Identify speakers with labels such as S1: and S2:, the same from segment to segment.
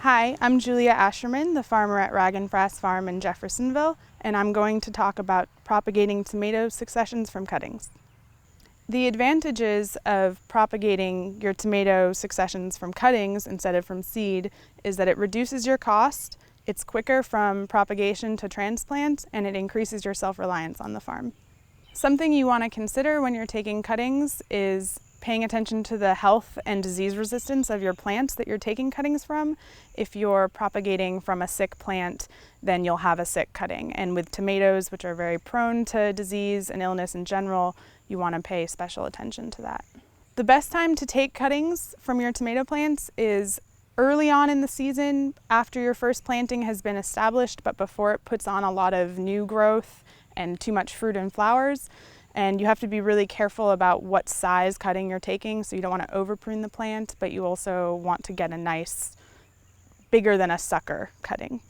S1: Hi, I'm Julia Asherman, the farmer at Rag and Frass Farm in Jeffersonville, and I'm going to talk about propagating tomato successions from cuttings. The advantages of propagating your tomato successions from cuttings instead of from seed is that it reduces your cost, it's quicker from propagation to transplant, and it increases your self-reliance on the farm. Something you want to consider when you're taking cuttings is paying attention to the health and disease resistance of your plants that you're taking cuttings from. If you're propagating from a sick plant, then you'll have a sick cutting. And with tomatoes, which are very prone to disease and illness in general, you want to pay special attention to that. The best time to take cuttings from your tomato plants is early on in the season, after your first planting has been established, but before it puts on a lot of new growth and too much fruit and flowers. And you have to be really careful about what size cutting you're taking, so you don't want to over prune the plant, but you also want to get a nice, bigger than a sucker cutting.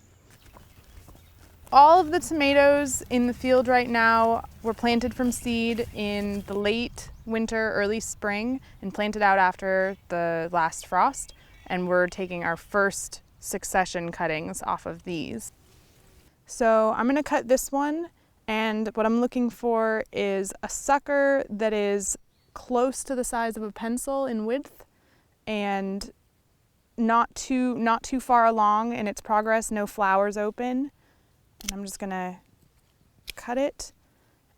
S1: All of the tomatoes in the field right now were planted from seed in the late winter, early spring, and planted out after the last frost. And we're taking our first succession cuttings off of these. So I'm going to cut this one. And what I'm looking for is a sucker that is close to the size of a pencil in width and not too far along in its progress, no flowers open. And I'm just gonna cut it.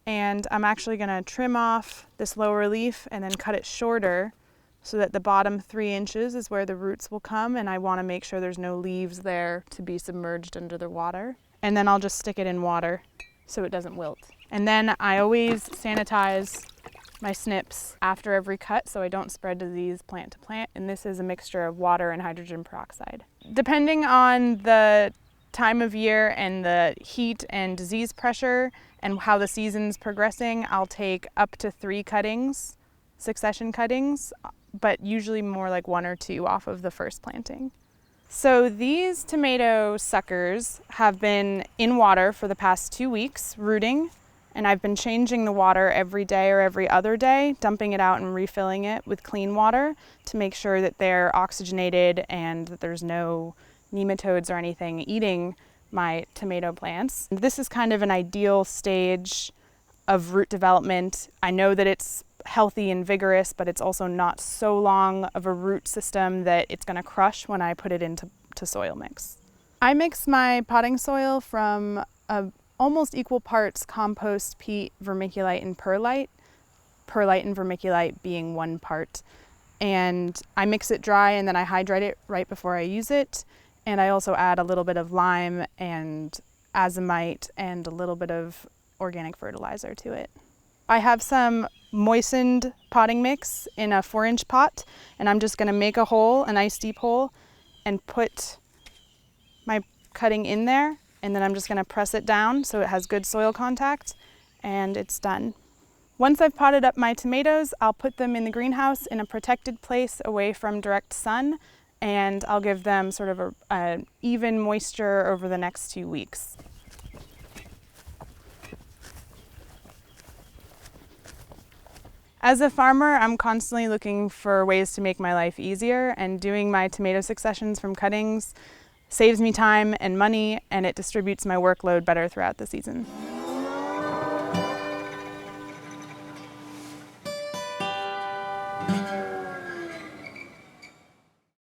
S1: And I'm actually gonna trim off this lower leaf and then cut it shorter so that the bottom 3 inches is where the roots will come, and I wanna make sure there's no leaves there to be submerged under the water. And then I'll just stick it in water so it doesn't wilt. And then I always sanitize my snips after every cut so I don't spread disease plant to plant, and this is a mixture of water and hydrogen peroxide. Depending on the time of year and the heat and disease pressure and how the season's progressing, I'll take up to 3 cuttings, succession cuttings, but usually more like 1 or 2 off of the first planting. So these tomato suckers have been in water for the past 2 weeks, rooting, and I've been changing the water every day or every other day, dumping it out and refilling it with clean water to make sure that they're oxygenated and that there's no nematodes or anything eating my tomato plants. This is kind of an ideal stage of root development. I know that it's healthy and vigorous, but it's also not so long of a root system that it's going to crush when I put it into soil mix. I mix my potting soil from almost equal parts compost, peat, vermiculite, and perlite. Perlite and vermiculite being 1 part. And I mix it dry and then I hydrate it right before I use it. And I also add a little bit of lime and azomite and a little bit of organic fertilizer to it. I have some moistened potting mix in a 4-inch pot, and I'm just going to make a hole, a nice deep hole, and put my cutting in there, and then I'm just going to press it down so it has good soil contact, and it's done. Once I've potted up my tomatoes, I'll put them in the greenhouse in a protected place away from direct sun, and I'll give them sort of an even moisture over the next 2 weeks. As a farmer, I'm constantly looking for ways to make my life easier, and doing my tomato successions from cuttings saves me time and money, and it distributes my workload better throughout the season.